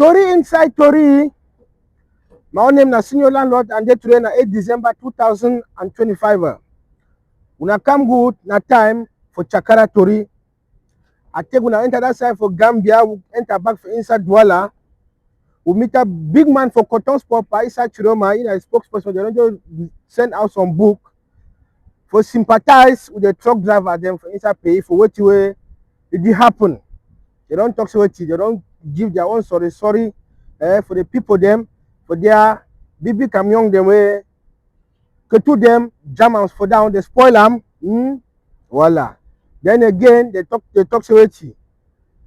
Tori inside Tori. My own name is Senior Landlord and they today na 8 December 2025. Una come good na time for Chakara Tori. I take una enter that side for Gambia, we enter back for inside Douala. We meet a big man for cotton sport by Issa Tchiroma, in a spokesperson. They don't just send out some book for sympathize with the truck driver them for inside pay for what way it did happen. They don't talk so much, they don't give their own sorry for the people them for their big camion them way to them Germans for down they spoil them. Voila. Then again they talk so much.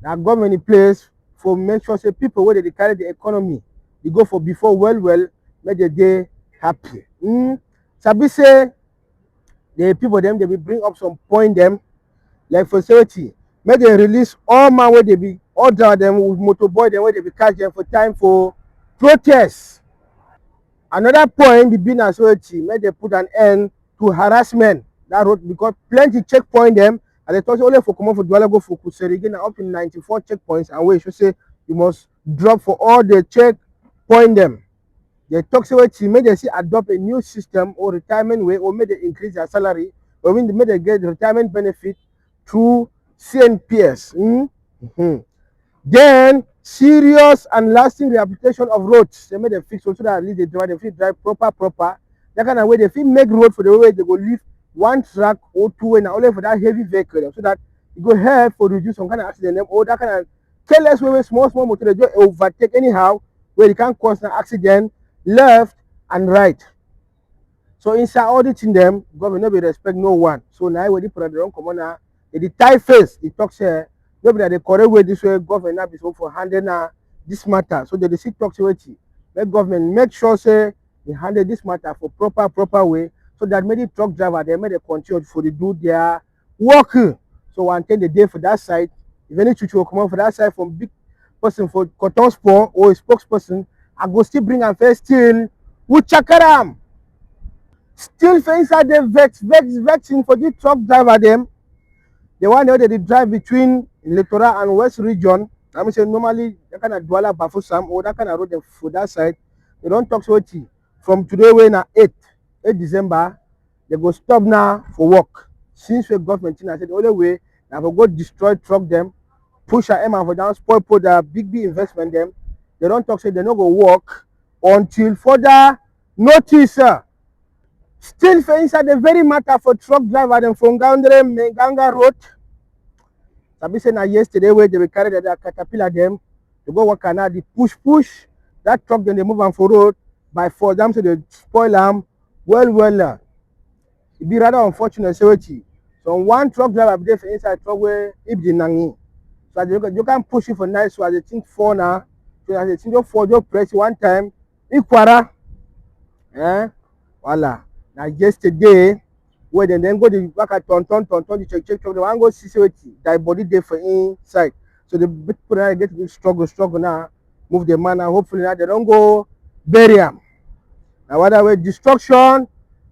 Now government in place for make sure say people where they carry the economy they go for before well make the day happy. Sabi say the people them they will bring up some point them like for safety. Make they release all man where they be all drive them with motorboy them where they be catch them for time for protest. Another point be being as well, make they put an end to harassment that road because plenty checkpoint them and they thought only for come for Douala go for Kuseri again up to 94 checkpoints and we should say you must drop for all the checkpoint them. They talk so much, make they see adopt a new system or retirement way or make they increase their salary or when they make they get retirement benefit through CNPS. Then serious and lasting rehabilitation of roads. They make them fix so that at least they drive proper. That kind of way they fit make road for the way they go leave one track or two and only for that heavy vehicle so that it go help for reduce some kind of accident or that kind of careless way small motor they just overtake anyhow where they can cause an accident left and right. So inside auditing them, government no be respect no one. So now when the product don't come on now, the tie face, it talks here. Nobody the correct way this way government now be so for handling this matter. So they see talks way. Let government make sure say they handle this matter for proper way so that many truck driver they may continue for they do their work. So one thing the day for that side, if any chuchu will come out for that side from big person for cotton sport or a spokesperson, I go still bring and first still with chakaram. Still for inside the vexing for the truck driver them. The one that they drive between Littoral and West region. I mean say normally that kind of Douala Bafusam or that kind of road for that side. They don't talk so much. From today when na 8 December, they go stop now for work. Since the government I said the only way they will go destroy truck them, push a for down, spoil put the big investment them. They don't talk say they don't go work until further notice. Still for inside the very matter for truck driver them from Ganga Road. Sabi say na yesterday where they will carry the caterpillar them to go work and the push that truck then they move on for road by for them so they spoil them well. It be rather unfortunate say so one truck driver be there for inside truck where if the nangi. So you can push it for nice so as they think for now. So as they think just for just press one time. Kwara. Voila. Now yesterday, where they then go the back at ton, the check, they want go see that body there for inside. So the people now get to struggle now, move the man and hopefully now they don't go bury him. Now what way destruction,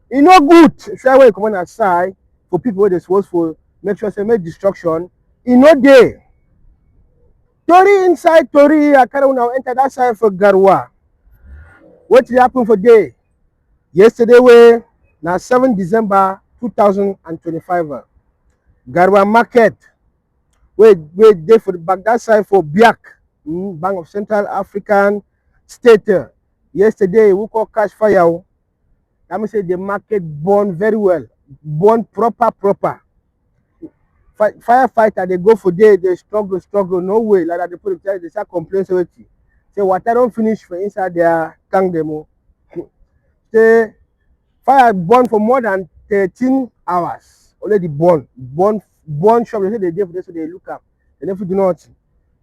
it no good. Say where you come on outside for people where they supposed for make sure say make destruction, it no day. Tori inside Tori, I carry now enter that side for Garoua. What did happen for day? Yesterday way. Now 7 December 2025. Garoua Market. Wait there for the back that side for Biak, Bank of Central African State. Yesterday we call cash fire. Let me say the market burn very well. Burn proper. Firefighter they go for day, they struggle, no way. Like that they put it, they start complaining. Say water don't finish for inside their tank demo. Say fire burn for more than 13 hours. Already burn shop. They say they did for this, so they look up. They never do nothing.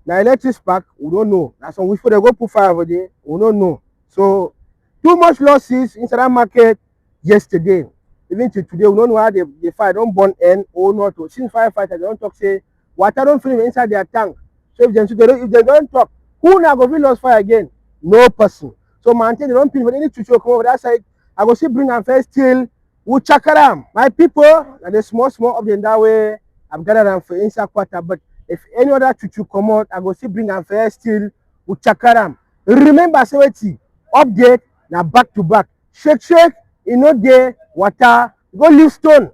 Now electric spark, we don't know. That's some wish for they go put fire over there, we don't know. So too much losses inside that market yesterday. Even till today, we don't know how the fire don't burn end or not. Since firefighters they don't talk, say water don't finish inside their tank. So if they don't talk, who now go feel lost fire again? No person. So maintain they don't finish for any chuchu come over that side. I go see bring and first till with chakaram. My people, and the small of them that way, I've gathered them for inside quarter. But if any other chuchu come out, I go see bring and first till we chakara am. Remember say wetin update na back to back. Shake shake, e no dey water, go leave stone.